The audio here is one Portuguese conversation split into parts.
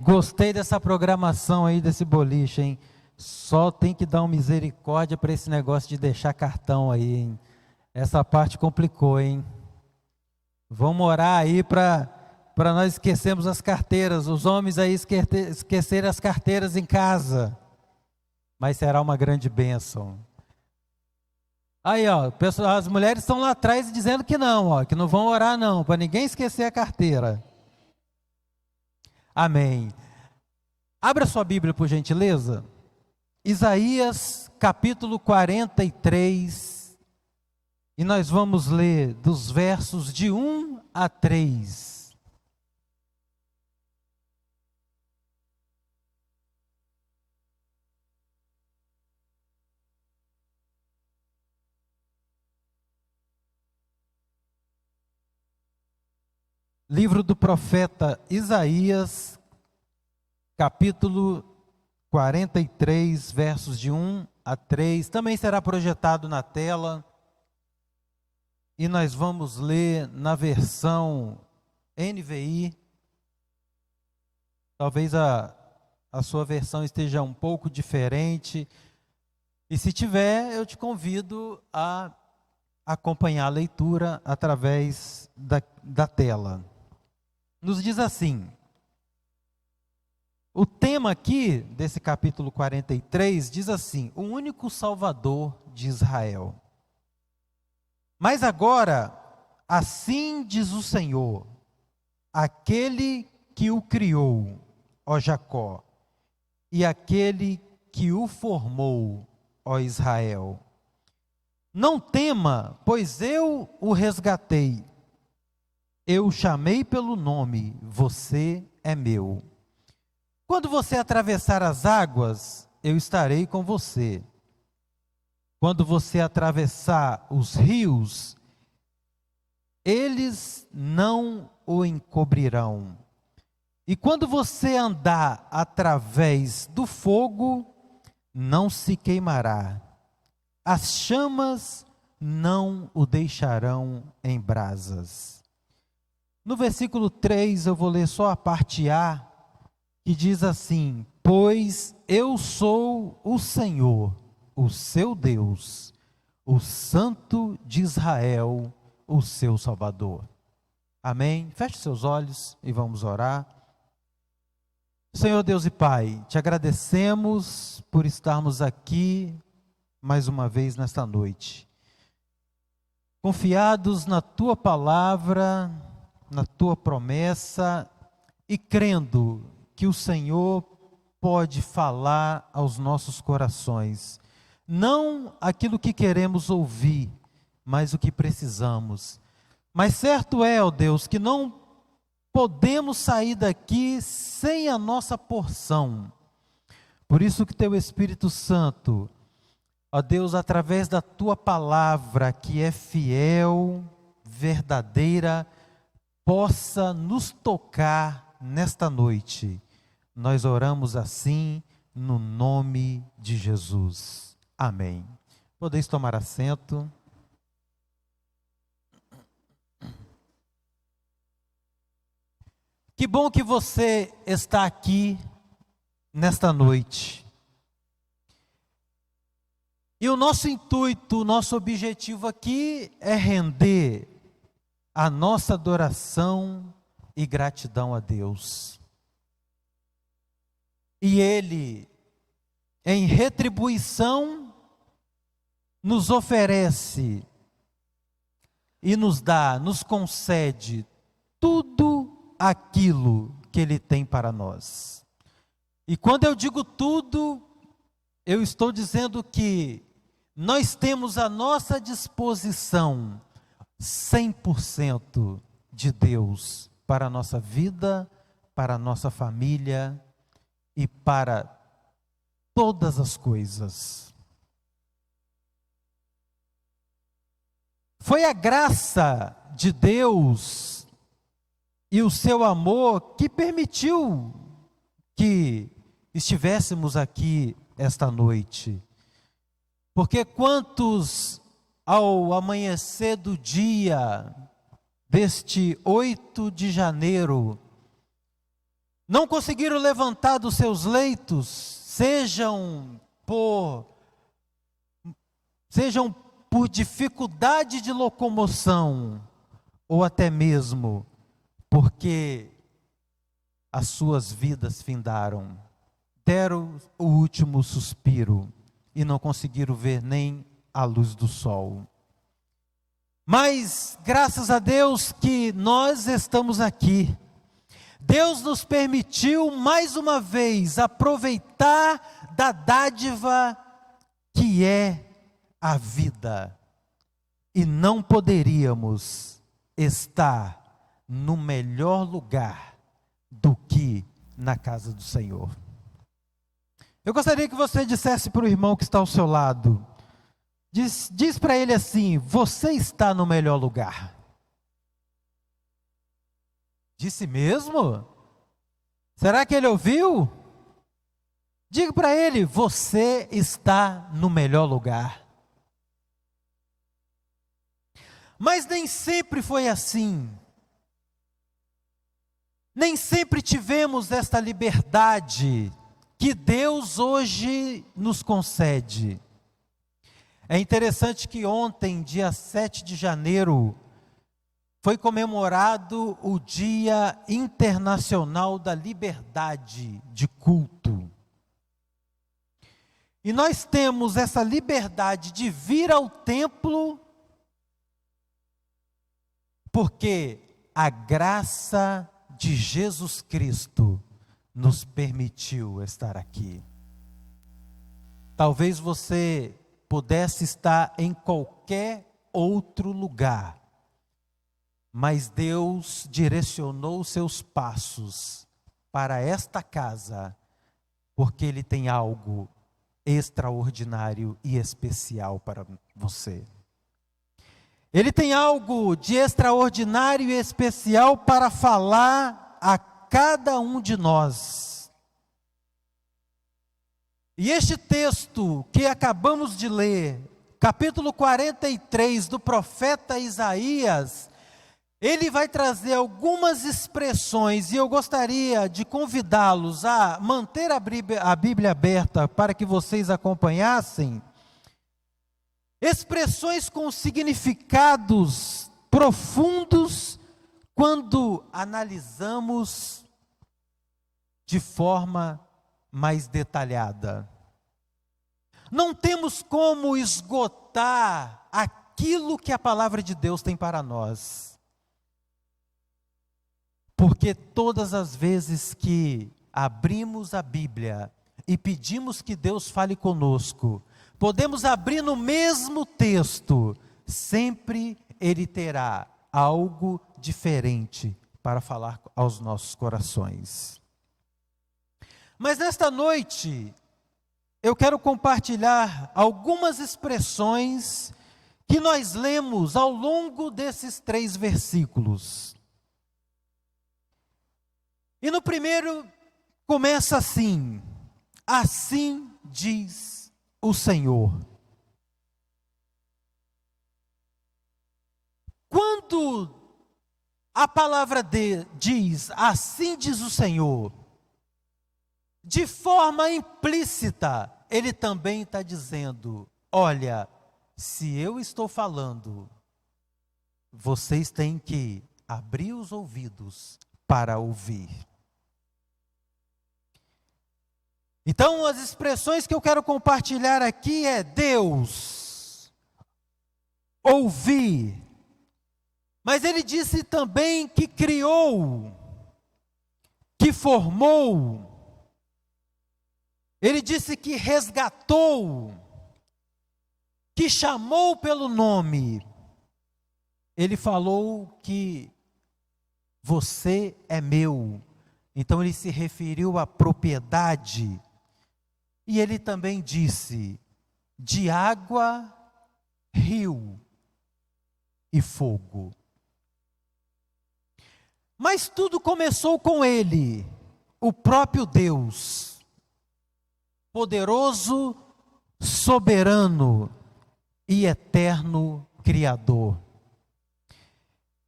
Gostei dessa programação aí, desse boliche, hein? Só tem que dar uma misericórdia para esse negócio de deixar cartão aí, hein? Essa parte complicou, hein? Vamos orar aí para nós esquecermos as carteiras, os homens aí esquecerem as carteiras em casa. Mas será uma grande bênção. Aí, ó, as mulheres estão lá atrás dizendo que não, ó, que não vão orar não, para ninguém esquecer a carteira. Amém. Abra sua Bíblia, por gentileza. Isaías, capítulo 43. E nós vamos ler dos versos de 1 a 3. Livro do profeta Isaías, capítulo 43, versos de 1 a 3. Também será projetado na tela. E nós vamos ler na versão NVI. Talvez a sua versão esteja um pouco diferente. E se tiver, eu te convido a acompanhar a leitura através da tela. Nos diz assim: o tema aqui desse capítulo 43 diz assim: o único Salvador de Israel. Mas agora, assim diz o Senhor, aquele que o criou, ó Jacó, e aquele que o formou, ó Israel. Não tema, pois eu o resgatei. Eu o chamei pelo nome, você é meu. Quando você atravessar as águas, eu estarei com você. Quando você atravessar os rios, eles não o encobrirão. E quando você andar através do fogo, não se queimará. As chamas não o deixarão em brasas. No versículo 3, eu vou ler só a parte A, que diz assim: pois eu sou o Senhor, o seu Deus, o Santo de Israel, o seu Salvador. Amém? Feche seus olhos e vamos orar. Senhor Deus e Pai, te agradecemos por estarmos aqui mais uma vez nesta noite, confiados na tua palavra, na tua promessa e crendo que o Senhor pode falar aos nossos corações, não aquilo que queremos ouvir, mas o que precisamos. Mas certo é, ó Deus, que não podemos sair daqui sem a nossa porção. Por isso que teu Espírito Santo, ó Deus, através da tua palavra, que é fiel, verdadeira, possa nos tocar nesta noite. Nós oramos assim no nome de Jesus. Amém. Podeis tomar assento. Que bom que você está aqui nesta noite. E o nosso intuito, o nosso objetivo aqui é render a nossa adoração e gratidão a Deus. E Ele, em retribuição, nos oferece e nos dá, nos concede tudo aquilo que Ele tem para nós. E quando eu digo tudo, eu estou dizendo que nós temos à nossa disposição 100% de Deus para a nossa vida, para a nossa família e para todas as coisas. Foi a graça de Deus e o seu amor que permitiu que estivéssemos aqui esta noite. Porque quantos, ao amanhecer do dia deste 8 de janeiro, não conseguiram levantar dos seus leitos, sejam por dificuldade de locomoção, ou até mesmo porque as suas vidas findaram, deram o último suspiro e não conseguiram ver nem a luz do sol. Mas, graças a Deus que nós estamos aqui. Deus nos permitiu mais uma vez aproveitar da dádiva que é a vida. E não poderíamos estar no melhor lugar do que na casa do Senhor. Eu gostaria que você dissesse para o irmão que está ao seu lado, diz para ele assim: você está no melhor lugar. Disse mesmo? Será que ele ouviu? Diga para ele: você está no melhor lugar. Mas nem sempre foi assim. Nem sempre tivemos esta liberdade que Deus hoje nos concede. É interessante que ontem, dia 7 de janeiro, foi comemorado o Dia Internacional da Liberdade de Culto. E nós temos essa liberdade de vir ao templo, porque a graça de Jesus Cristo nos permitiu estar aqui. Talvez você pudesse estar em qualquer outro lugar, mas Deus direcionou seus passos para esta casa, porque Ele tem algo extraordinário e especial para você. Ele tem algo de extraordinário e especial para falar a cada um de nós. E este texto que acabamos de ler, capítulo 43 do profeta Isaías, ele vai trazer algumas expressões, e eu gostaria de convidá-los a manter a Bíblia aberta para que vocês acompanhassem. Expressões com significados profundos quando analisamos de forma mais detalhada. Não temos como esgotar aquilo que a palavra de Deus tem para nós. Porque todas as vezes que abrimos a Bíblia e pedimos que Deus fale conosco, podemos abrir no mesmo texto, sempre Ele terá algo diferente para falar aos nossos corações. Mas nesta noite, eu quero compartilhar algumas expressões que nós lemos ao longo desses 3 versículos. E no primeiro começa assim: assim diz o Senhor. Quando a palavra diz, assim diz o Senhor, de forma implícita, Ele também está dizendo: olha, se eu estou falando, vocês têm que abrir os ouvidos para ouvir. Então, as expressões que eu quero compartilhar aqui é Deus, ouvir. Mas Ele disse também que criou, que formou. Ele disse que resgatou, que chamou pelo nome. Ele falou que você é meu. Então Ele se referiu à propriedade. E Ele também disse: de água, rio e fogo. Mas tudo começou com Ele, o próprio Deus, poderoso, soberano e eterno Criador.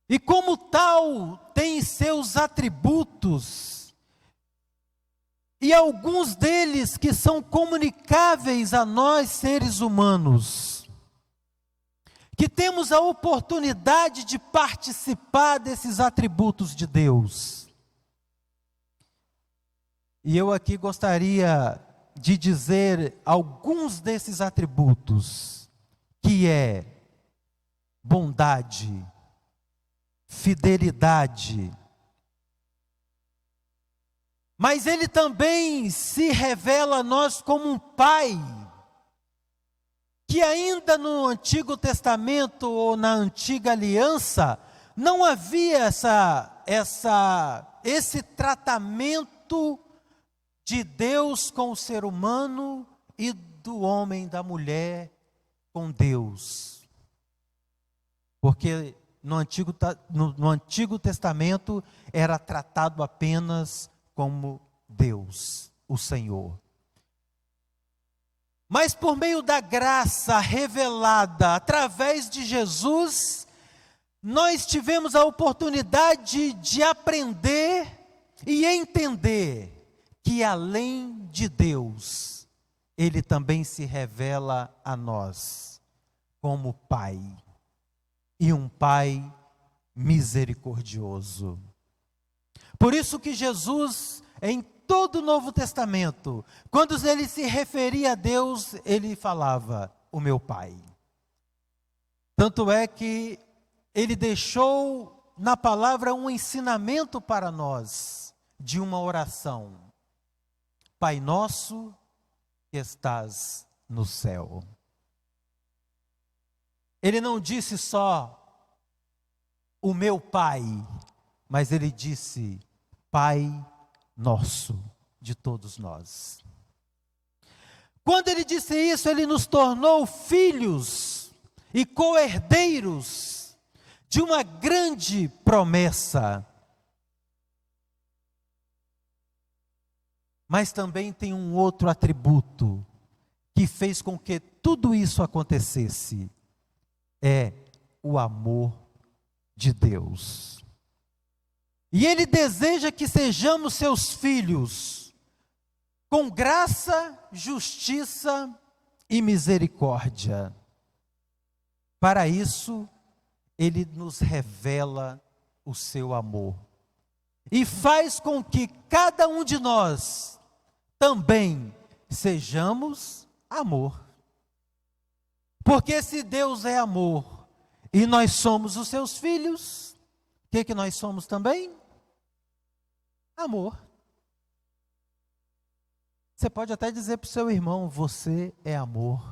E como tal, tem seus atributos e alguns deles que são comunicáveis a nós, seres humanos, que temos a oportunidade de participar desses atributos de Deus. E eu aqui gostaria de dizer alguns desses atributos, que é bondade, fidelidade. Mas ele também se revela a nós como um pai, que ainda no Antigo Testamento ou na Antiga Aliança, não havia esse tratamento de Deus com o ser humano e do homem, da mulher com Deus. Porque no Antigo Testamento era tratado apenas como Deus, o Senhor. Mas por meio da graça revelada através de Jesus, nós tivemos a oportunidade de aprender e entender que além de Deus, Ele também se revela a nós como Pai, e um Pai misericordioso. Por isso que Jesus, em todo o Novo Testamento, quando ele se referia a Deus, ele falava, o meu Pai. Tanto é que ele deixou na palavra um ensinamento para nós, de uma oração. Pai nosso que estás no céu. Ele não disse só, o meu Pai, mas ele disse, Pai nosso, de todos nós. Quando ele disse isso, ele nos tornou filhos e co-herdeiros de uma grande promessa. Mas também tem um outro atributo que fez com que tudo isso acontecesse. É o amor de Deus. E Ele deseja que sejamos seus filhos, com graça, justiça e misericórdia. Para isso, Ele nos revela o seu amor. E faz com que cada um de nós também sejamos amor. Porque se Deus é amor e nós somos os seus filhos, o que nós somos também? Amor. Você pode até dizer para o seu irmão, você é amor.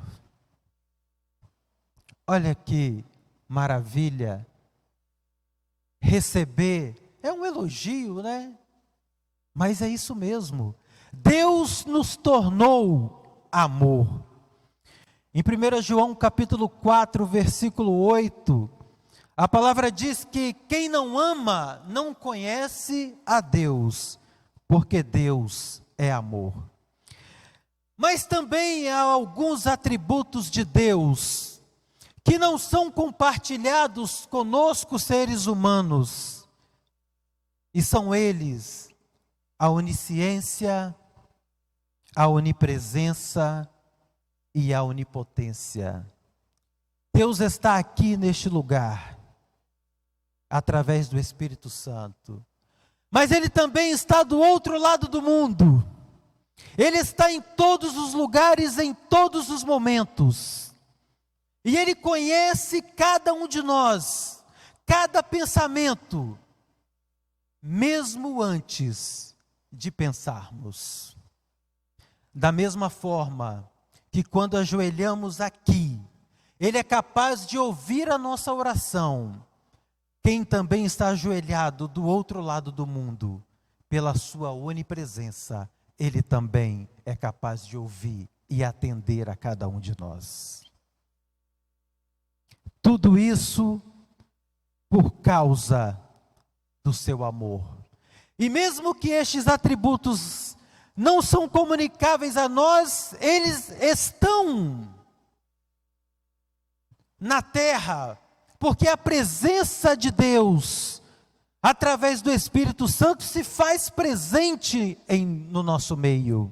Olha que maravilha. Receber é um elogio, né? Mas é isso mesmo. Deus nos tornou amor. Em 1 João capítulo 4, versículo 8, a palavra diz que quem não ama não conhece a Deus, porque Deus é amor. Mas também há alguns atributos de Deus que não são compartilhados conosco, seres humanos, e são eles a onisciência, a onipresença e a onipotência. Deus está aqui neste lugar, através do Espírito Santo. Mas Ele também está do outro lado do mundo. Ele está em todos os lugares, em todos os momentos. E Ele conhece cada um de nós, cada pensamento, mesmo antes de pensarmos. Da mesma forma que quando ajoelhamos aqui, Ele é capaz de ouvir a nossa oração. Quem também está ajoelhado do outro lado do mundo, pela sua onipresença, Ele também é capaz de ouvir e atender a cada um de nós. Tudo isso por causa do seu amor. E mesmo que estes atributos não são comunicáveis a nós, eles estão na terra, porque a presença de Deus através do Espírito Santo, se faz presente no nosso meio.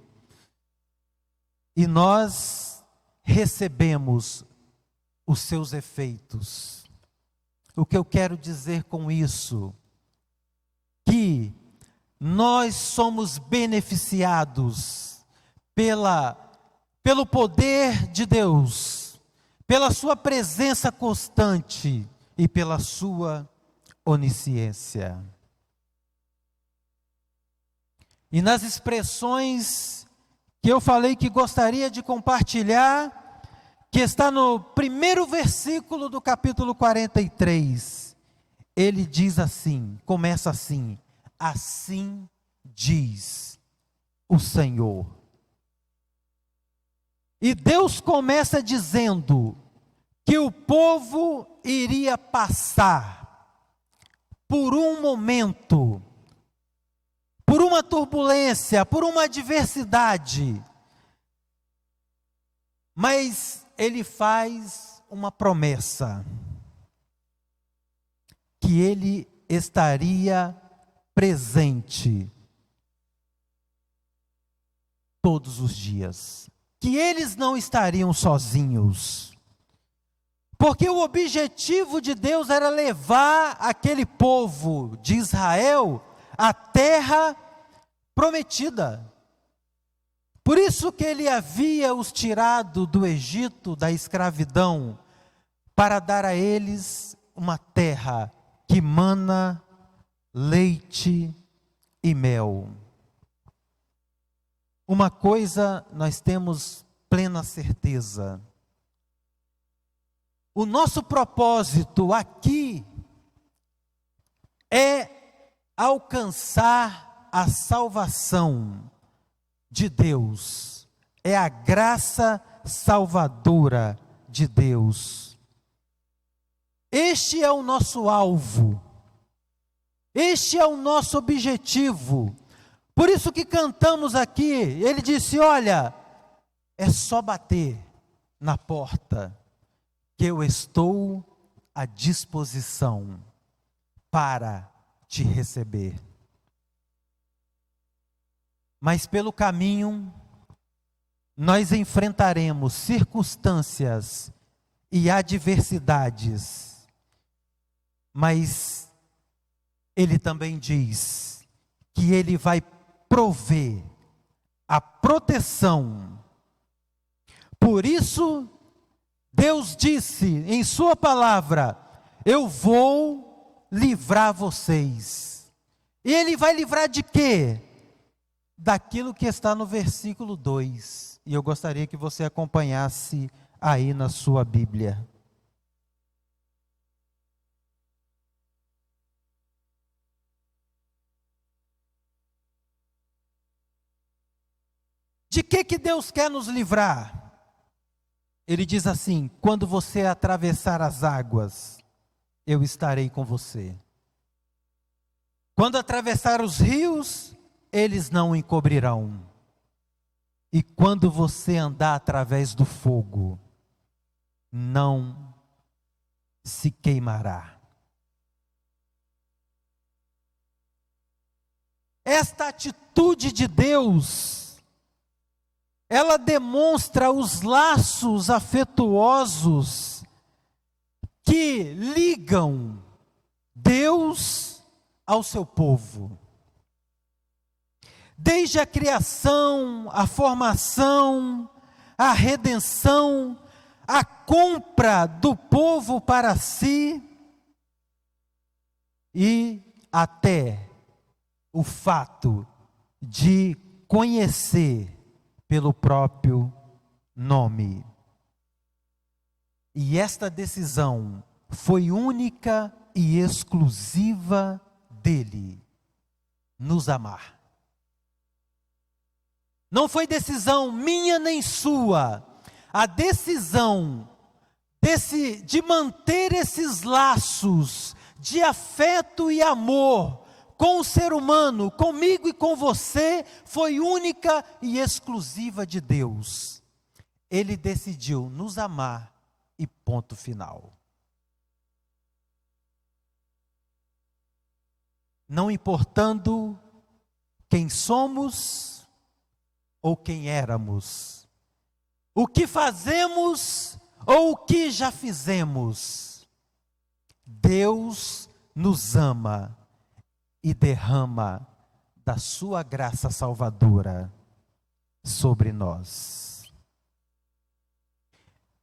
E nós recebemos os seus efeitos. O que eu quero dizer com isso? Que nós somos beneficiados pelo poder de Deus, pela sua presença constante e pela sua onisciência. E nas expressões que eu falei que gostaria de compartilhar, que está no primeiro versículo do capítulo 43, ele diz assim, começa assim: assim diz o Senhor. E Deus começa dizendo que o povo iria passar por um momento, por uma turbulência, por uma adversidade, mas ele faz uma promessa, que ele estaria presente todos os dias, que eles não estariam sozinhos, porque o objetivo de Deus era levar aquele povo de Israel à terra prometida. Por isso que ele havia os tirado do Egito, da escravidão, para dar a eles uma terra que mana leite e mel. Uma coisa nós temos plena certeza: o nosso propósito aqui é alcançar a salvação de Deus, é a graça salvadora de Deus. Este é o nosso alvo, este é o nosso objetivo. Por isso que cantamos aqui, ele disse: olha, é só bater na porta, que eu estou à disposição para te receber. Mas pelo caminho, nós enfrentaremos circunstâncias e adversidades. Mas ele também diz que ele vai prover a proteção. Por isso, Deus disse em sua palavra: eu vou livrar vocês. E ele vai livrar de quê? Daquilo que está no versículo 2. E eu gostaria que você acompanhasse aí na sua Bíblia. De que Deus quer nos livrar? Ele diz assim: quando você atravessar as águas, eu estarei com você. Quando atravessar os rios, eles não o encobrirão. E quando você andar através do fogo, não se queimará. Esta atitude de Deus, ela demonstra os laços afetuosos que ligam Deus ao seu povo. Desde a criação, a formação, a redenção, a compra do povo para si e até o fato de conhecer pelo próprio nome. E esta decisão foi única e exclusiva dele, nos amar. Não foi decisão minha nem sua. A decisão de manter esses laços de afeto e amor com o ser humano, comigo e com você, foi única e exclusiva de Deus. Ele decidiu nos amar e ponto final. não importando quem somos ou quem éramos, o que fazemos ou o que já fizemos. Deus nos ama e derrama da sua graça salvadora sobre nós.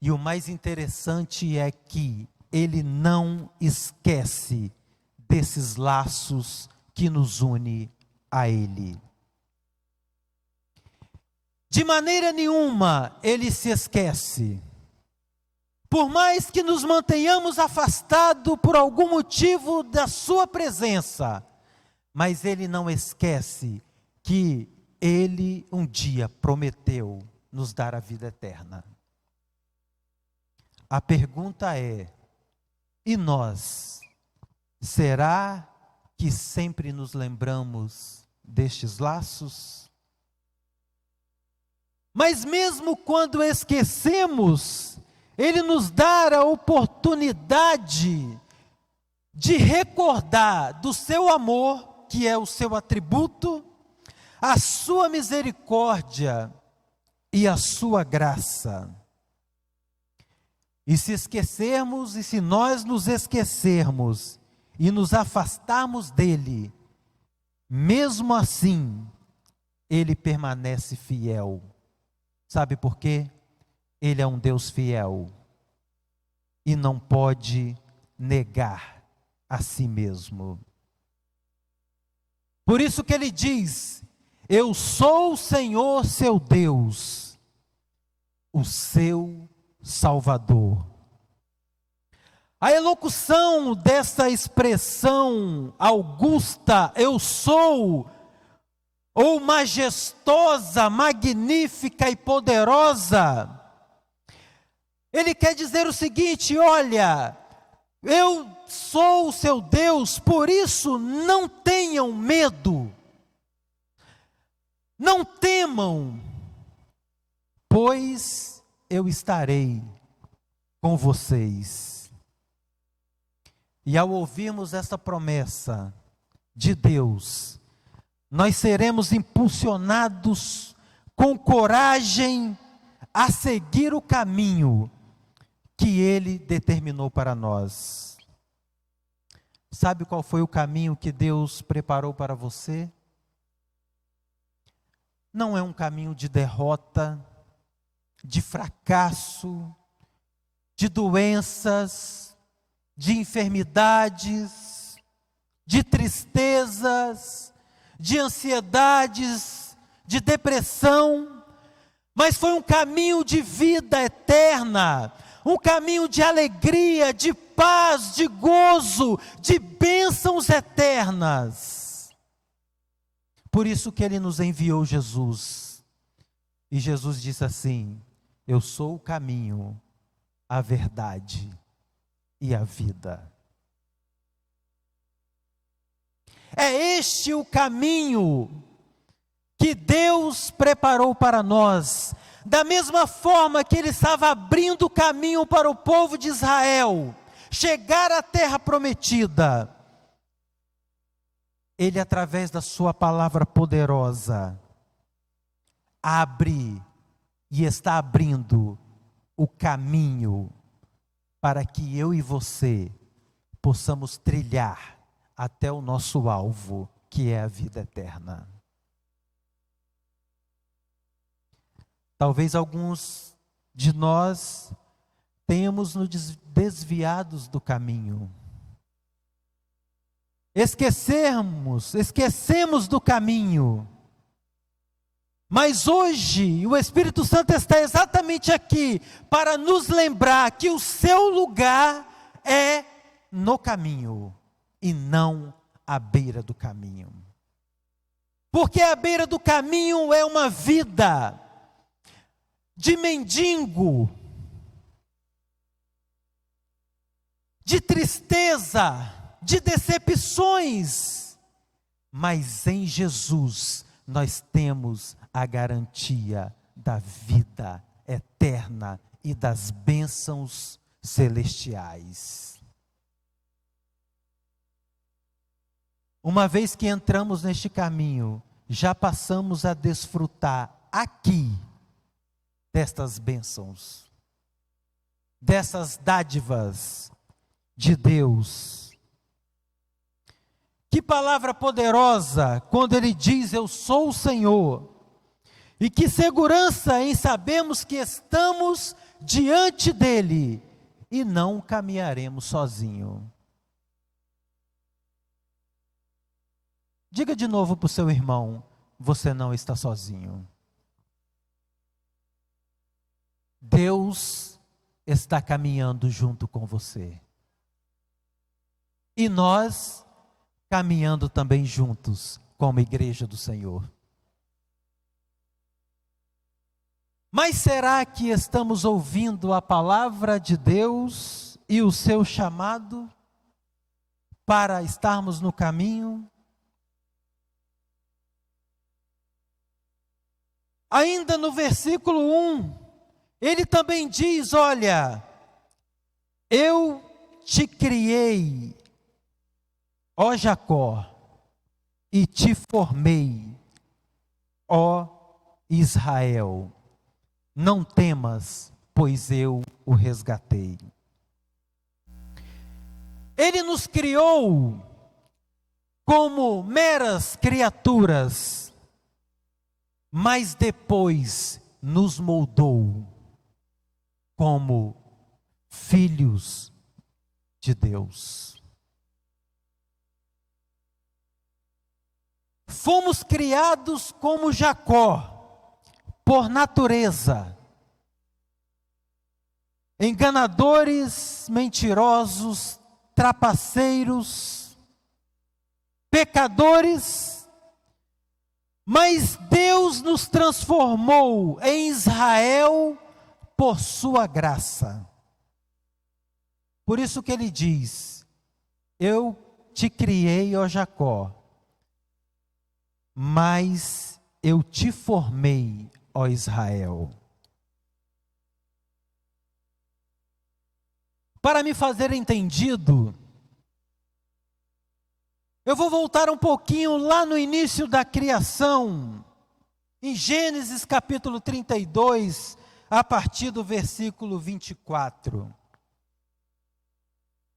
E o mais interessante é que Ele não esquece desses laços que nos une a Ele. De maneira nenhuma Ele se esquece. Por mais que nos mantenhamos afastados por algum motivo da sua presença, mas Ele não esquece que Ele um dia prometeu nos dar a vida eterna. A pergunta é: e nós? Será que sempre nos lembramos destes laços? Mas mesmo quando esquecemos, Ele nos dá a oportunidade de recordar do seu amor, que é o seu atributo, a sua misericórdia e a sua graça. E se esquecermos, e se nós nos esquecermos e nos afastarmos dele, mesmo assim, Ele permanece fiel. Sabe por quê? Ele é um Deus fiel e não pode negar a si mesmo. Por isso que Ele diz: eu sou o Senhor seu Deus, o seu Salvador. A elocução dessa expressão augusta, eu sou, ou majestosa, magnífica e poderosa, Ele quer dizer o seguinte: olha, eu sou o seu Deus, por isso não tenham medo, não temam, pois eu estarei com vocês. E ao ouvirmos essa promessa de Deus, nós seremos impulsionados com coragem a seguir o caminho que Ele determinou para nós. Sabe qual foi o caminho que Deus preparou para você? Não é um caminho de derrota, de fracasso, de doenças, de enfermidades, de tristezas, de ansiedades, de depressão, mas foi um caminho de vida eterna, um caminho de alegria, de paz, de gozo, de bênçãos eternas. Por isso que Ele nos enviou Jesus. E Jesus disse assim: eu sou o caminho, a verdade e a vida. É este o caminho que Deus preparou para nós, da mesma forma que Ele estava abrindo o caminho para o povo de Israel chegar à terra prometida. Ele, através da sua palavra poderosa, abre e está abrindo o caminho para que eu e você possamos trilhar até o nosso alvo, que é a vida eterna. Talvez alguns de nós tenhamos nos desviados do caminho. Esquecemos do caminho. Mas hoje o Espírito Santo está exatamente aqui para nos lembrar que o seu lugar é no caminho e não à beira do caminho. Porque à beira do caminho é uma vida de mendigo, de tristeza, de decepções. Mas em Jesus nós temos a garantia da vida eterna e das bênçãos celestiais. uma vez que entramos neste caminho, já passamos a desfrutar aqui destas bênçãos, dessas dádivas de Deus. Que palavra poderosa quando Ele diz: eu sou o Senhor. E que segurança em sabermos que estamos diante dEle e não caminharemos sozinho. Diga de novo para o seu irmão: você não está sozinho. Deus está caminhando junto com você. E nós caminhando também juntos como igreja do Senhor. Mas será que estamos ouvindo a palavra de Deus e o seu chamado para estarmos no caminho? Ainda no versículo 1, ele também diz: olha, eu te criei, ó Jacó, e te formei, ó Israel. Não temas, pois eu o resgatei. Ele nos criou como meras criaturas, mas depois nos moldou como filhos de Deus. Fomos criados como Jacó, por natureza, enganadores, mentirosos, trapaceiros, pecadores, mas Deus nos transformou em Israel por sua graça. Por isso que ele diz: eu te criei, ó Jacó, mas eu te formei, ó Israel. Para me fazer entendido, eu vou voltar um pouquinho lá no início da criação, em Gênesis capítulo 32, a partir do versículo 24,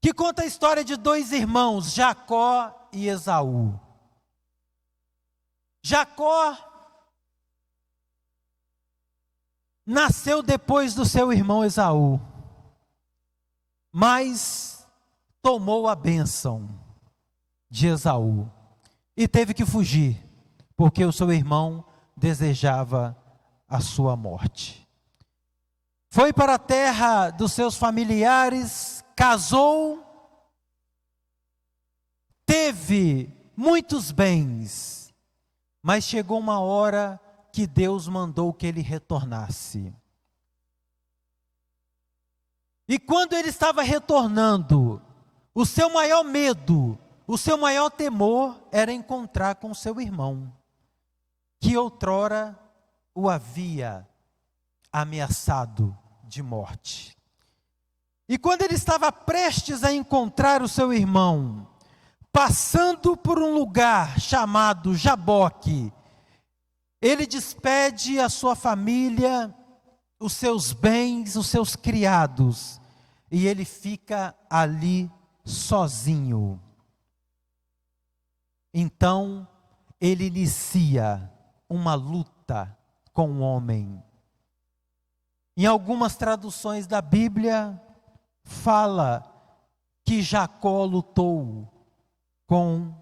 que conta a história de dois irmãos, Jacó e Esaú. Jacó nasceu depois do seu irmão Esaú, mas tomou a bênção de Esaú e teve que fugir, porque o seu irmão desejava a sua morte. Foi para a terra dos seus familiares, casou, teve muitos bens, mas chegou uma hora que Deus mandou que ele retornasse. E quando ele estava retornando, o seu maior medo, o seu maior temor era encontrar com seu irmão, que outrora o havia ameaçado de morte. E quando ele estava prestes a encontrar o seu irmão, passando por um lugar chamado Jaboque, ele despede a sua família, os seus bens, os seus criados, e ele fica ali sozinho. Então, ele inicia uma luta com o homem. Em algumas traduções da Bíblia, fala que Jacó lutou com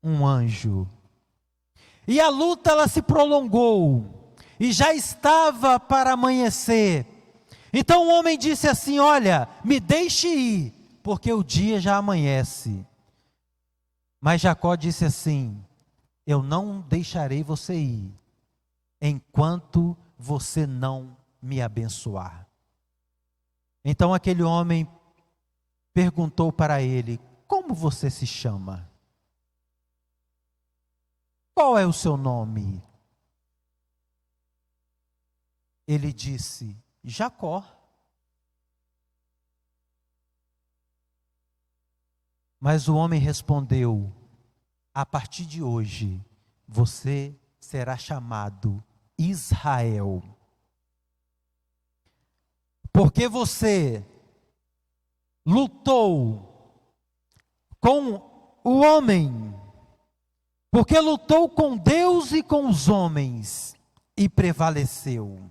um anjo. E a luta ela se prolongou, e já estava para amanhecer. Então o homem disse assim: olha, me deixe ir, porque o dia já amanhece. Mas Jacó disse assim: eu não deixarei você ir, enquanto você não me abençoar. Então aquele homem perguntou para ele: como você se chama? Qual é o seu nome? Ele disse: Jacó. Mas o homem respondeu: a partir de hoje, você será chamado Israel. Porque você lutou com o homem, porque lutou com Deus e com os homens e prevaleceu.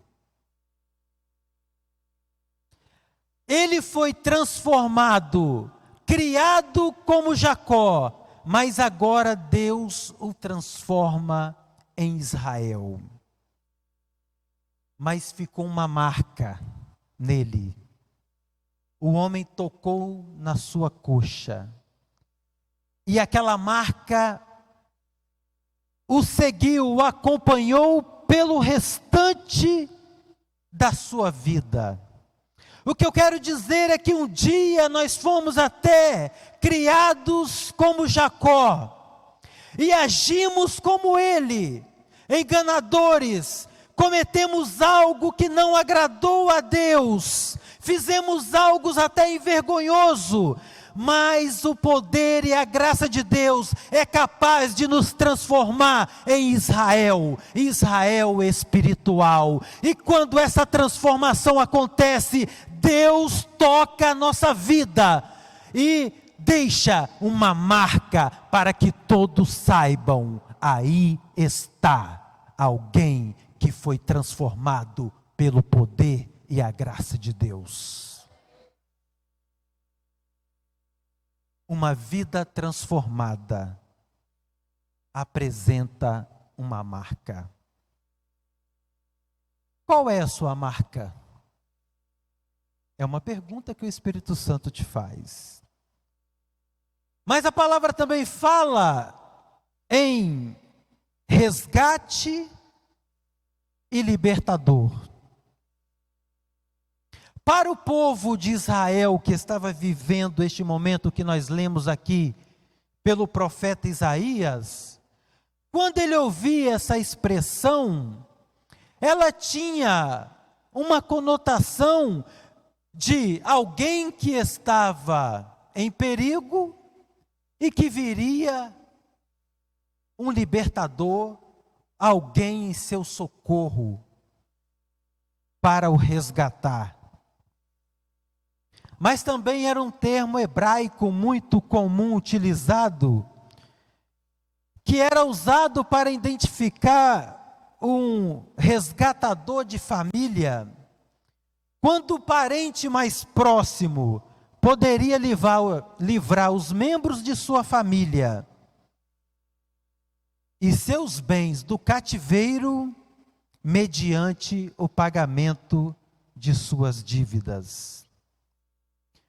Ele foi transformado, criado como Jacó, mas agora Deus o transforma em Israel. Mas ficou uma marca nele. O homem tocou na sua coxa. E aquela marca o seguiu, o acompanhou pelo restante da sua vida. O que eu quero dizer é que um dia nós fomos até criados como Jacó e agimos como ele, enganadores, cometemos algo que não agradou a Deus, fizemos algo até envergonhoso, mas o poder e a graça de Deus é capaz de nos transformar em Israel, Israel espiritual. E quando essa transformação acontece, Deus toca a nossa vida e deixa uma marca para que todos saibam: aí está alguém que foi transformado pelo poder e a graça de Deus. Uma vida transformada apresenta uma marca. Qual é a sua marca? É uma pergunta que o Espírito Santo te faz. Mas a palavra também fala em resgate e libertador. Para o povo de Israel que estava vivendo este momento que nós lemos aqui pelo profeta Isaías, quando ele ouvia essa expressão, ela tinha uma conotação de alguém que estava em perigo e que viria um libertador, alguém em seu socorro para o resgatar. Mas também era um termo hebraico muito comum utilizado, que era usado para identificar um resgatador de família, quando o parente mais próximo poderia livrar os membros de sua família e seus bens do cativeiro mediante o pagamento de suas dívidas.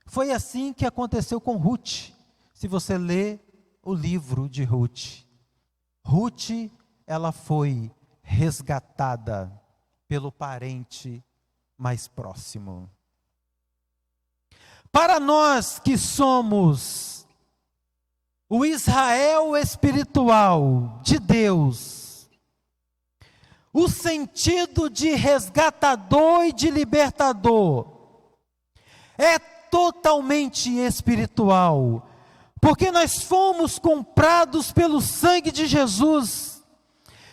Foi assim que aconteceu com Ruth. Se você ler o livro de Ruth, Ruth, ela foi resgatada pelo parente mais próximo. Para nós que somos o Israel espiritual de Deus, o sentido de resgatador e de libertador é totalmente espiritual, porque nós fomos comprados pelo sangue de Jesus,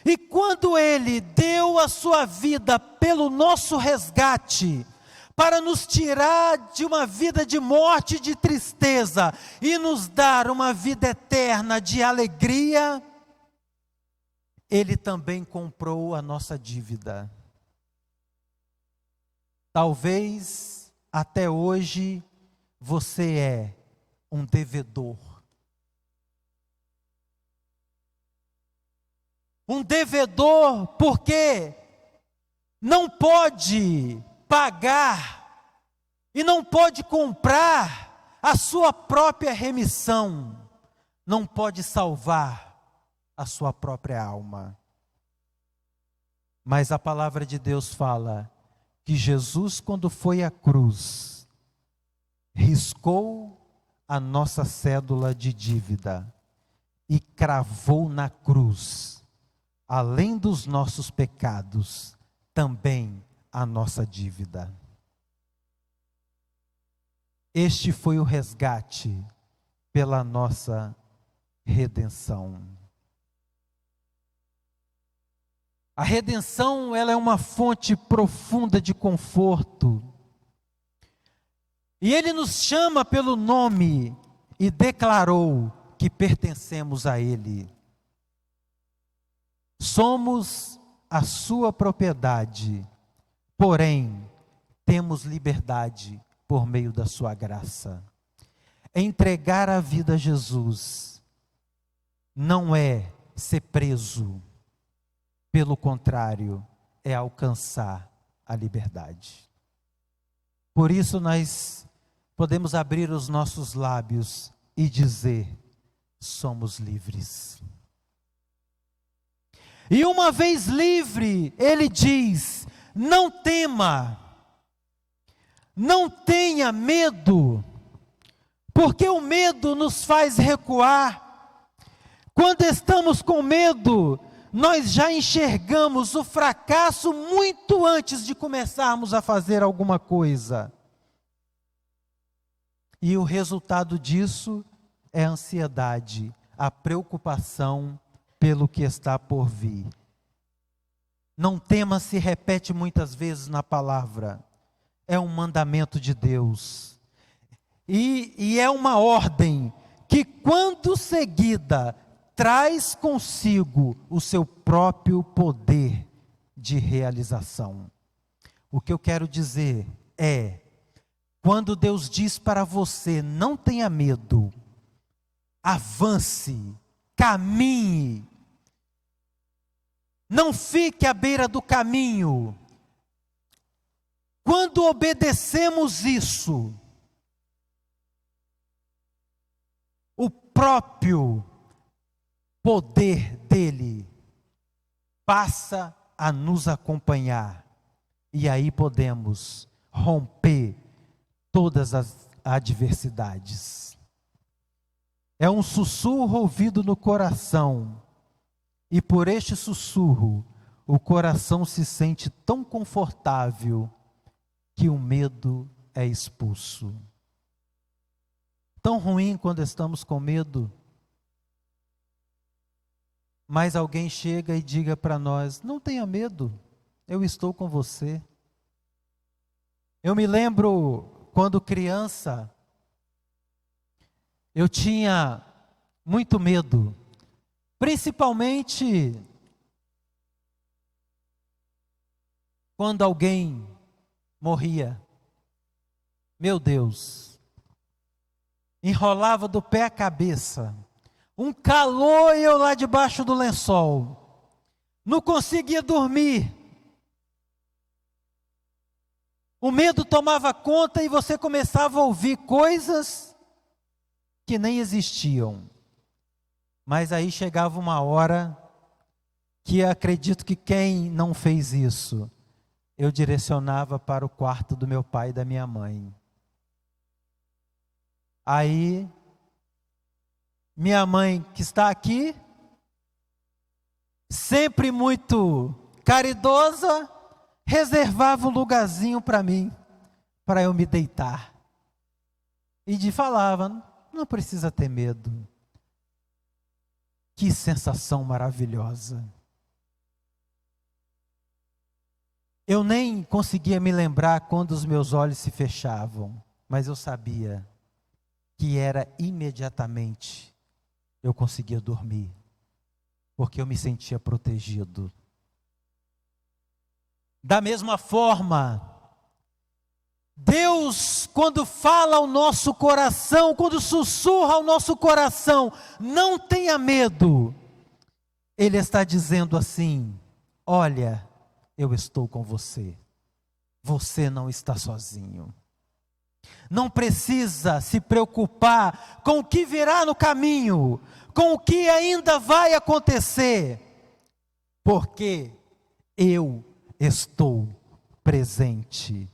e quando Ele deu a sua vida pelo nosso resgate, para nos tirar de uma vida de morte e de tristeza, e nos dar uma vida eterna de alegria, Ele também comprou a nossa dívida. Talvez até hoje você é um devedor. Um devedor porque não pode pagar e não pode comprar a sua própria remissão, não pode salvar a sua própria alma. Mas a palavra de Deus fala que Jesus, quando foi à cruz, riscou a nossa cédula de dívida e cravou na cruz, além dos nossos pecados, também a nossa dívida. Este foi o resgate pela nossa redenção. A redenção, ela é uma fonte profunda de conforto. E Ele nos chama pelo nome e declarou que pertencemos a Ele. Somos a sua propriedade, porém, temos liberdade por meio da sua graça. Entregar a vida a Jesus não é ser preso. Pelo contrário, é alcançar a liberdade. Por isso nós podemos abrir os nossos lábios e dizer: somos livres. E uma vez livre, ele diz: não tema, não tenha medo, porque o medo nos faz recuar. Quando estamos com medo, nós já enxergamos o fracasso muito antes de começarmos a fazer alguma coisa. E o resultado disso é a ansiedade, a preocupação pelo que está por vir. Não tema se repete muitas vezes na palavra. É um mandamento de Deus. E é uma ordem que, quando seguida, traz consigo o seu próprio poder de realização. O que eu quero dizer é, quando Deus diz para você: não tenha medo, avance, caminhe, não fique à beira do caminho. Quando obedecemos isso, o próprio poder dele passa a nos acompanhar, e aí podemos romper todas as adversidades. É um sussurro ouvido no coração, e por este sussurro o coração se sente tão confortável que o medo é expulso. Tão ruim quando estamos com medo, mas alguém chega e diga para nós: não tenha medo, eu estou com você. Eu me lembro, quando criança, eu tinha muito medo, principalmente quando alguém morria. Meu Deus, enrolava do pé à cabeça, um calor, e eu lá debaixo do lençol, não conseguia dormir. O medo tomava conta e você começava a ouvir coisas que nem existiam. Mas aí chegava uma hora que acredito que quem não fez isso, eu direcionava para o quarto do meu pai e da minha mãe. Aí, minha mãe, que está aqui, sempre muito caridosa, reservava um lugarzinho para mim, para eu me deitar. E falava: não precisa ter medo. Que sensação maravilhosa. Eu nem conseguia me lembrar quando os meus olhos se fechavam, mas eu sabia que era imediatamente eu conseguia dormir, porque eu me sentia protegido. Da mesma forma, Deus, quando fala ao nosso coração, quando sussurra ao nosso coração: não tenha medo, Ele está dizendo assim: olha, eu estou com você, você não está sozinho. Não precisa se preocupar com o que virá no caminho, com o que ainda vai acontecer, porque eu estou presente.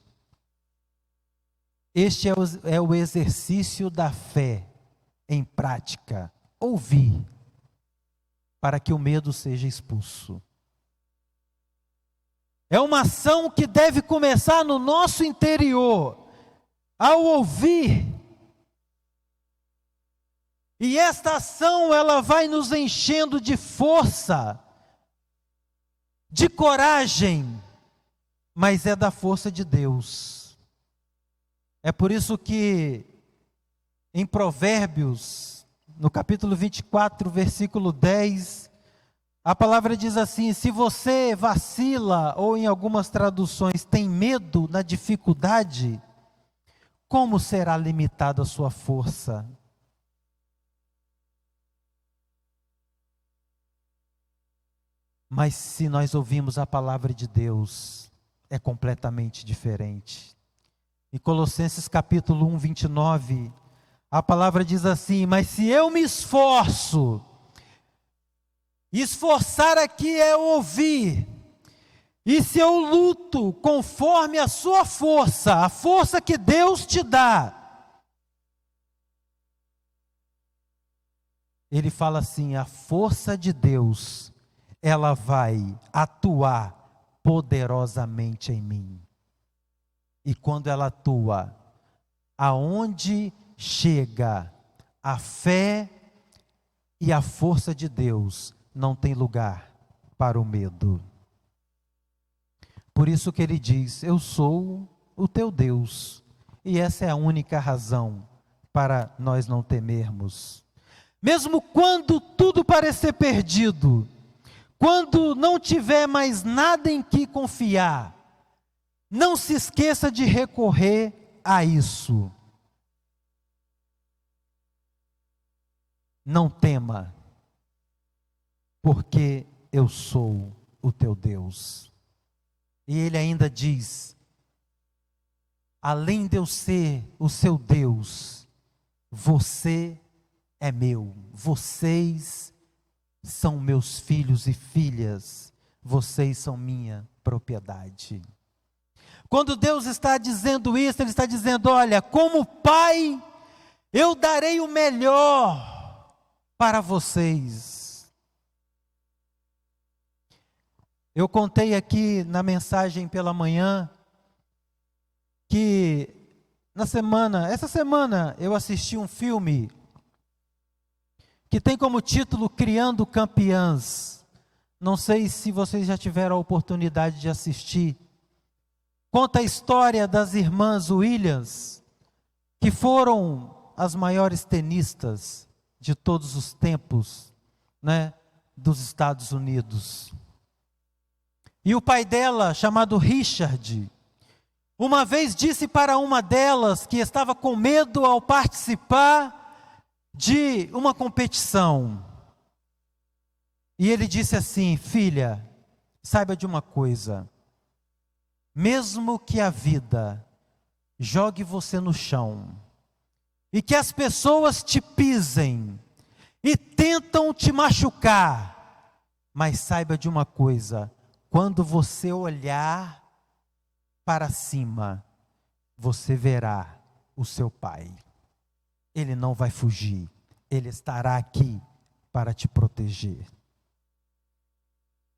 Este é o exercício da fé em prática. Ouvir, para que o medo seja expulso. É uma ação que deve começar no nosso interior, ao ouvir. E esta ação, ela vai nos enchendo de força, de coragem, mas é da força de Deus. É por isso que em Provérbios, no capítulo 24, versículo 10, a palavra diz assim: se você vacila, ou em algumas traduções tem medo na dificuldade, como será limitada a sua força? Mas se nós ouvimos a palavra de Deus, é completamente diferente. Em Colossenses capítulo 1, 29, a palavra diz assim: mas se eu me esforço, esforçar aqui é ouvir, e se eu luto conforme a sua força, a força que Deus te dá, ele fala assim: a força de Deus, ela vai atuar poderosamente em mim. E quando ela atua, aonde chega a fé e a força de Deus, não tem lugar para o medo. Por isso que ele diz: eu sou o teu Deus. E essa é a única razão para nós não temermos. Mesmo quando tudo parecer perdido, quando não tiver mais nada em que confiar, não se esqueça de recorrer a isso. Não tema, porque eu sou o teu Deus. E ele ainda diz: além de eu ser o seu Deus, você é meu, vocês são meus filhos e filhas, vocês são minha propriedade. Quando Deus está dizendo isso, Ele está dizendo: olha, como Pai, eu darei o melhor para vocês. Eu contei aqui na mensagem pela manhã, que essa semana eu assisti um filme que tem como título Criando Campeãs. Não sei se vocês já tiveram a oportunidade de assistir. Conta a história das irmãs Williams, que foram as maiores tenistas de todos os tempos, né, dos Estados Unidos. E o pai dela, chamado Richard, uma vez disse para uma delas que estava com medo ao participar de uma competição. E ele disse assim: filha, saiba de uma coisa, mesmo que a vida jogue você no chão, e que as pessoas te pisem, e tentam te machucar, mas saiba de uma coisa, quando você olhar para cima, você verá o seu pai. Ele não vai fugir, Ele estará aqui para te proteger.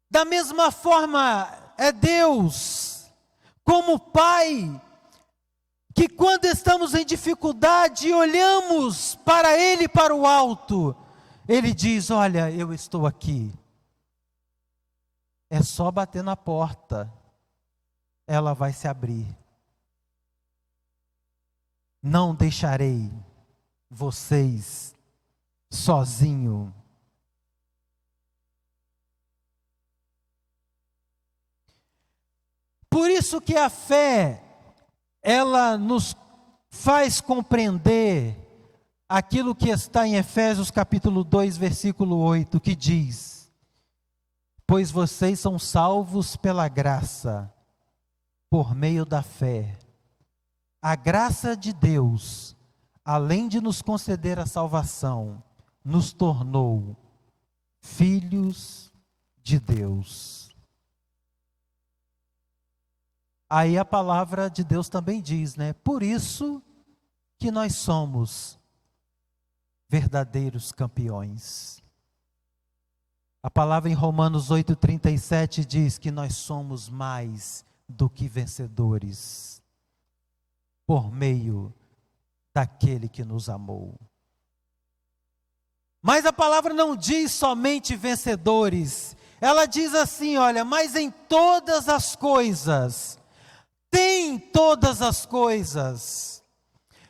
Da mesma forma, é Deus, como Pai, que quando estamos em dificuldade e olhamos para Ele, para o alto, Ele diz: olha, eu estou aqui. É só bater na porta, ela vai se abrir. Não deixarei vocês sozinho. Por isso que a fé, ela nos faz compreender aquilo que está em Efésios capítulo 2, versículo 8, que diz: pois vocês são salvos pela graça, por meio da fé. A graça de Deus, além de nos conceder a salvação, nos tornou filhos de Deus. Aí a palavra de Deus também diz, né? Por isso que nós somos verdadeiros campeões. A palavra em Romanos 8,37 diz que nós somos mais do que vencedores, por meio daquele que nos amou. Mas a palavra não diz somente vencedores. Ela diz assim, olha, mas em todas as coisas, tem todas as coisas.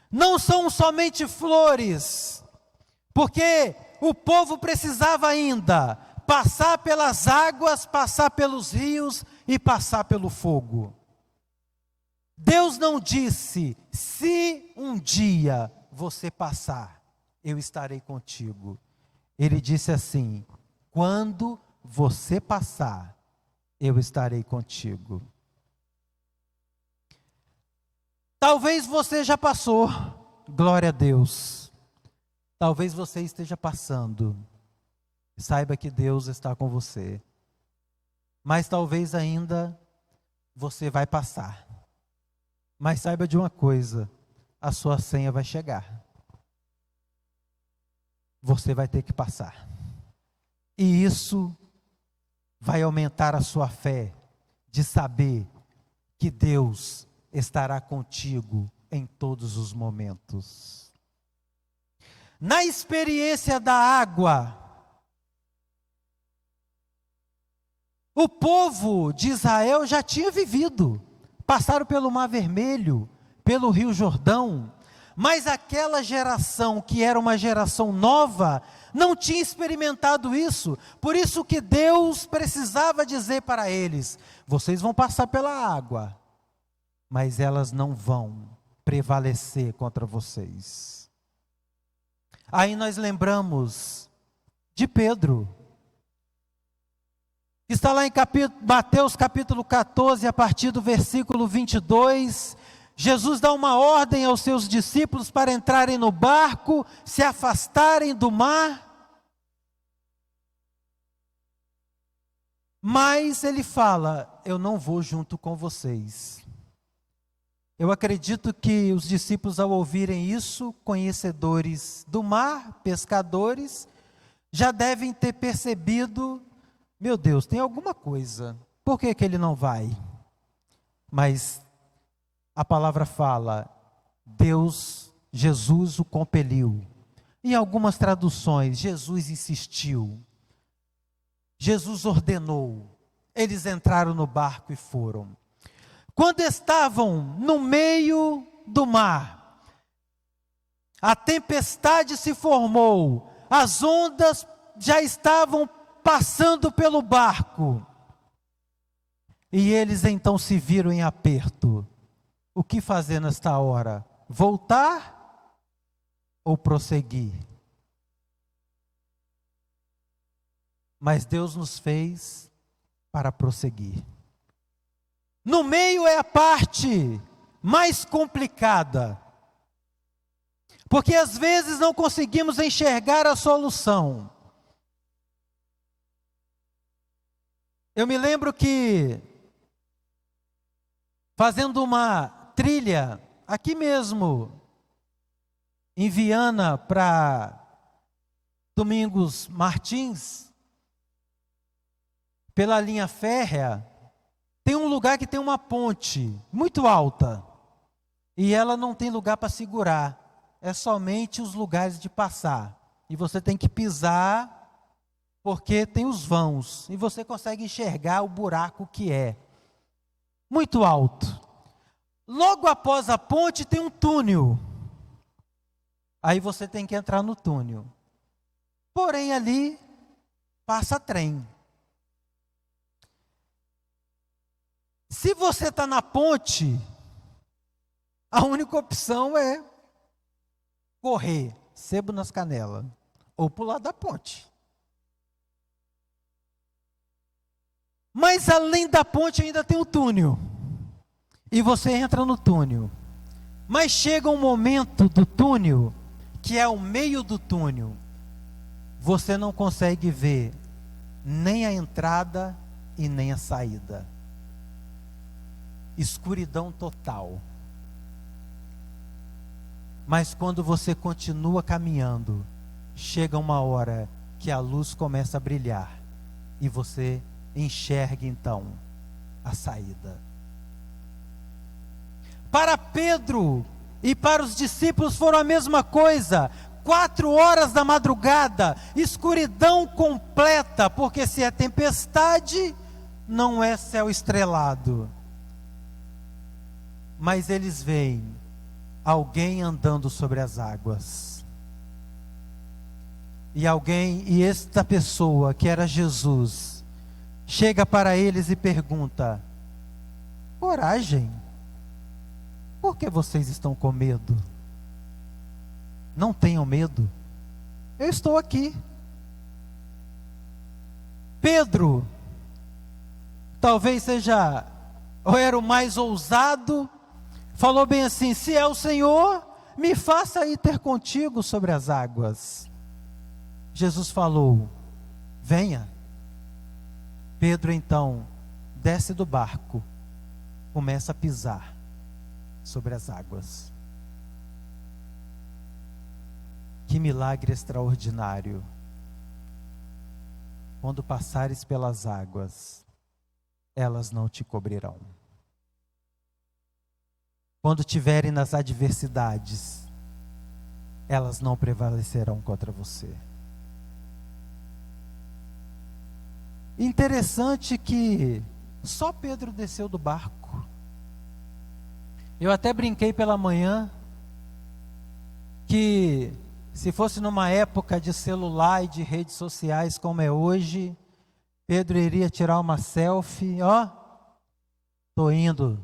Não são somente flores, porque o povo precisava ainda passar pelas águas, passar pelos rios e passar pelo fogo. Deus não disse, se um dia você passar, eu estarei contigo. Ele disse assim, quando você passar, eu estarei contigo. Talvez você já passou, glória a Deus. Talvez você esteja passando. Saiba que Deus está com você. Mas talvez ainda você vai passar. Mas saiba de uma coisa, a sua senha vai chegar. Você vai ter que passar. E isso vai aumentar a sua fé de saber que Deus estará contigo em todos os momentos. Na experiência da água, o povo de Israel já tinha vivido. Passaram pelo Mar Vermelho, pelo Rio Jordão, mas aquela geração que era uma geração nova, não tinha experimentado isso. Por isso que Deus precisava dizer para eles, vocês vão passar pela água, mas elas não vão prevalecer contra vocês. Aí nós lembramos de Pedro, está lá em Mateus capítulo 14, a partir do versículo 22, Jesus dá uma ordem aos seus discípulos para entrarem no barco, se afastarem do mar, mas ele fala, eu não vou junto com vocês. Eu acredito que os discípulos, ao ouvirem isso, conhecedores do mar, pescadores, já devem ter percebido, meu Deus, tem alguma coisa, por que ele não vai? Mas a palavra fala, Jesus o compeliu. Em algumas traduções, Jesus insistiu, Jesus ordenou, eles entraram no barco e foram. Quando estavam no meio do mar, a tempestade se formou, as ondas já estavam passando pelo barco, e eles então se viram em aperto. O que fazer nesta hora? Voltar ou prosseguir? Mas Deus nos fez para prosseguir. No meio é a parte mais complicada, porque às vezes não conseguimos enxergar a solução. Eu me lembro que, fazendo uma trilha, aqui mesmo, em Viana, para Domingos Martins, pela linha férrea, tem um lugar que tem uma ponte muito alta, e ela não tem lugar para segurar, é somente os lugares de passar, e você tem que pisar, porque tem os vãos, e você consegue enxergar o buraco que é, muito alto. Logo após a ponte tem um túnel, aí você tem que entrar no túnel, porém ali passa trem. Se você está na ponte, a única opção é correr, sebo nas canelas, ou pular da ponte. Mas além da ponte ainda tem um túnel, e você entra no túnel, mas chega um momento do túnel, que é o meio do túnel, você não consegue ver nem a entrada e nem a saída. Escuridão total. Mas quando você continua caminhando, chega uma hora que a luz começa a brilhar e você enxerga então a saída. Para Pedro e para os discípulos foram a mesma coisa. 4 horas da madrugada, escuridão completa, porque se é tempestade, não é céu estrelado. Mas eles veem alguém andando sobre as águas. E esta pessoa, que era Jesus, chega para eles e pergunta: coragem, por que vocês estão com medo? Não tenham medo, eu estou aqui. Pedro, talvez seja, ou era o mais ousado, falou bem assim: se é o Senhor, me faça ir ter contigo sobre as águas. Jesus falou: venha. Pedro então desce do barco, começa a pisar sobre as águas. Que milagre extraordinário! Quando passares pelas águas, elas não te cobrirão. Quando tiverem nas adversidades, elas não prevalecerão contra você. Interessante que só Pedro desceu do barco. Eu até brinquei pela manhã que se fosse numa época de celular e de redes sociais como é hoje, Pedro iria tirar uma selfie, ó, tô indo,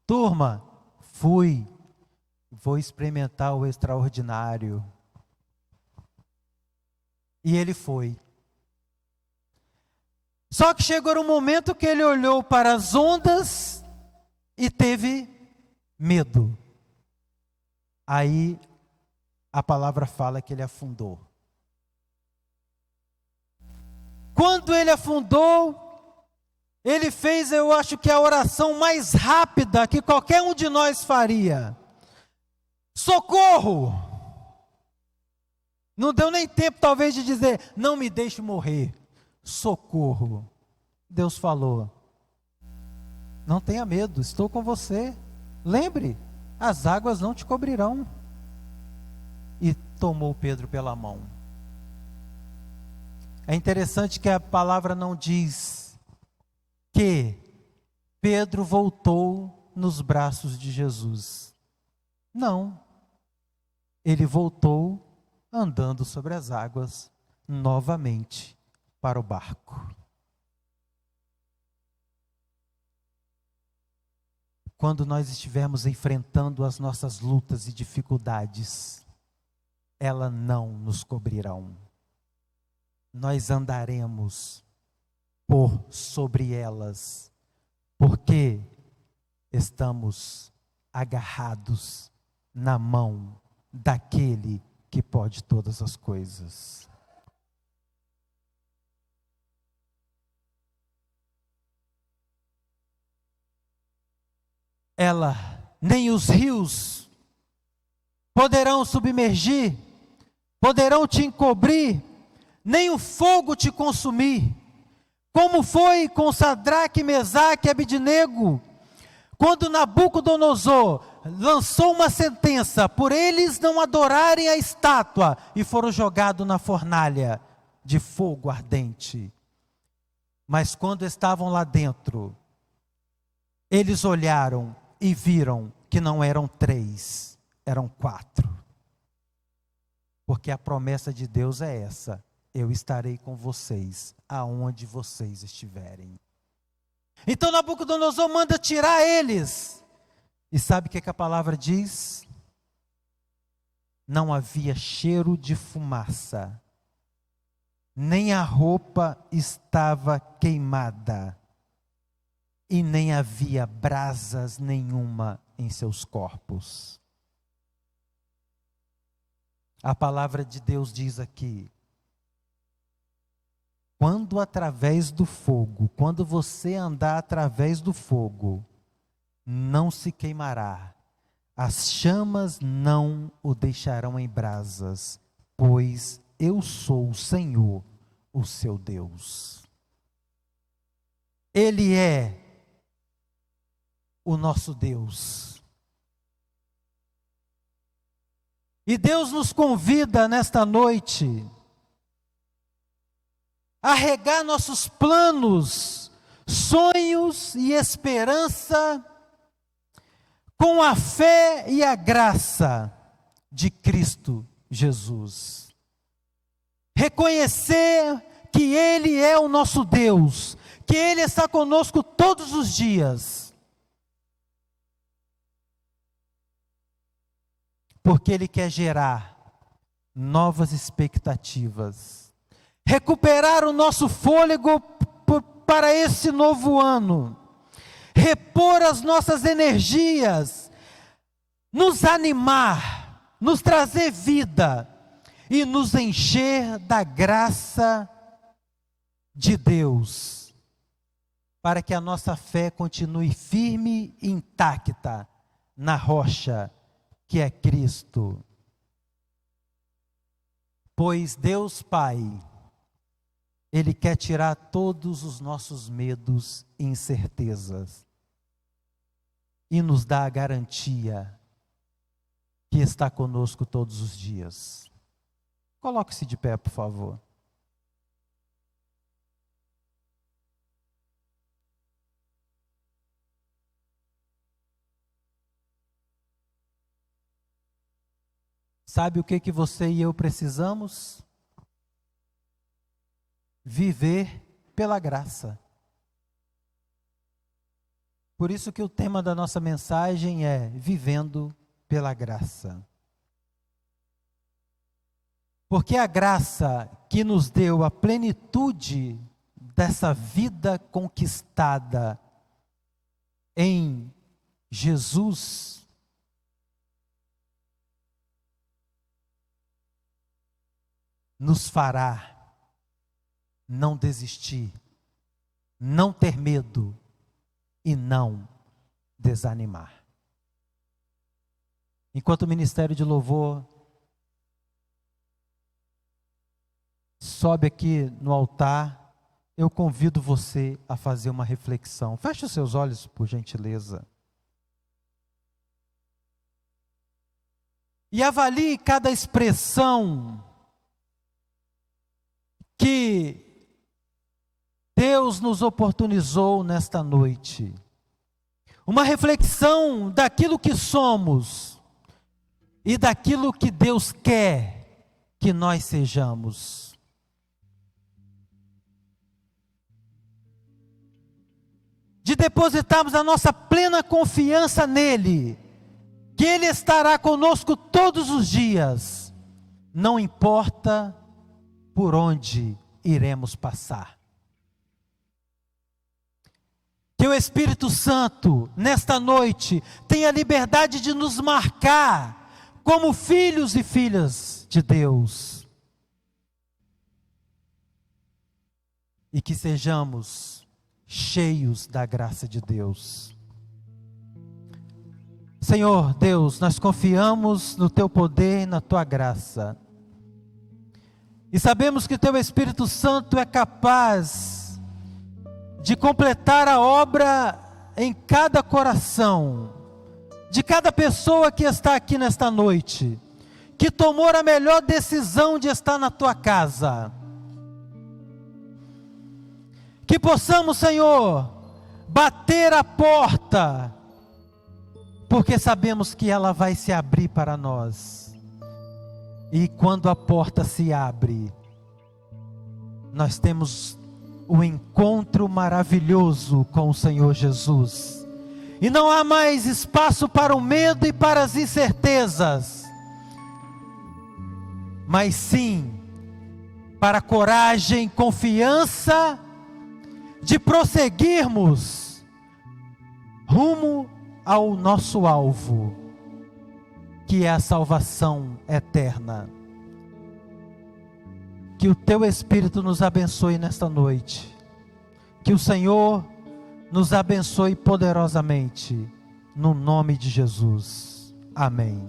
turma, fui, vou experimentar o extraordinário. E ele foi. Só que chegou um momento que ele olhou para as ondas e teve medo. Aí a palavra fala que ele afundou. Quando ele afundou, ele fez, eu acho que a oração mais rápida que qualquer um de nós faria: socorro! Não deu nem tempo talvez de dizer: não me deixe morrer. Socorro. Deus falou: não tenha medo, estou com você. Lembre, as águas não te cobrirão. E tomou Pedro pela mão. É interessante que a palavra não diz que Pedro voltou nos braços de Jesus. Não. Ele voltou andando sobre as águas novamente para o barco. Quando nós estivermos enfrentando as nossas lutas e dificuldades, elas não nos cobrirão. Nós andaremos por sobre elas, porque estamos agarrados na mão daquele que pode todas as coisas. Nem os rios poderão submergir, poderão te encobrir, nem o fogo te consumir, como foi com Sadraque, Mesaque e Abednego, quando Nabucodonosor lançou uma sentença por eles não adorarem a estátua e foram jogados na fornalha de fogo ardente. Mas quando estavam lá dentro, eles olharam e viram que não eram 3, eram 4. Porque a promessa de Deus é essa: eu estarei com vocês aonde vocês estiverem. Então Nabucodonosor manda tirar eles. E sabe o que a palavra diz? Não havia cheiro de fumaça, nem a roupa estava queimada, e nem havia brasas nenhuma em seus corpos. A palavra de Deus diz aqui: quando através do fogo, quando você andar através do fogo, não se queimará, as chamas não o deixarão em brasas, pois eu sou o Senhor, o seu Deus. Ele é o nosso Deus. E Deus nos convida nesta noite a regar nossos planos, sonhos e esperança com a fé e a graça de Cristo Jesus. Reconhecer que Ele é o nosso Deus, que Ele está conosco todos os dias. Porque Ele quer gerar novas expectativas, recuperar o nosso fôlego para esse novo ano, repor as nossas energias, nos animar, nos trazer vida e nos encher da graça de Deus, para que a nossa fé continue firme e intacta na rocha que é Cristo. Pois Deus Pai, Ele quer tirar todos os nossos medos e incertezas e nos dá a garantia que está conosco todos os dias. Coloque-se de pé, por favor. Sabe o que você e eu precisamos? Viver pela graça. Por isso que o tema da nossa mensagem é Vivendo pela Graça. Porque a graça que nos deu a plenitude dessa vida conquistada em Jesus, nos fará não desistir, não ter medo e não desanimar. Enquanto o Ministério de Louvor sobe aqui no altar, eu convido você a fazer uma reflexão. Feche os seus olhos, por gentileza. E avalie cada expressão que Deus nos oportunizou nesta noite. Uma reflexão daquilo que somos e daquilo que Deus quer que nós sejamos. De depositarmos a nossa plena confiança nele, que Ele estará conosco todos os dias, não importa por onde iremos passar. Que o Espírito Santo, nesta noite, tenha liberdade de nos marcar como filhos e filhas de Deus. E que sejamos cheios da graça de Deus. Senhor Deus, nós confiamos no Teu poder e na Tua graça. E sabemos que Teu Espírito Santo é capaz de completar a obra em cada coração, de cada pessoa que está aqui nesta noite, que tomou a melhor decisão de estar na Tua casa. Que possamos, Senhor, bater a porta, porque sabemos que ela vai se abrir para nós. E quando a porta se abre, nós temos um encontro maravilhoso com o Senhor Jesus. E não há mais espaço para o medo e para as incertezas, mas sim para a coragem, confiança de prosseguirmos rumo ao nosso alvo, que é a salvação eterna. Que o Teu Espírito nos abençoe nesta noite. Que o Senhor nos abençoe poderosamente, no nome de Jesus. Amém.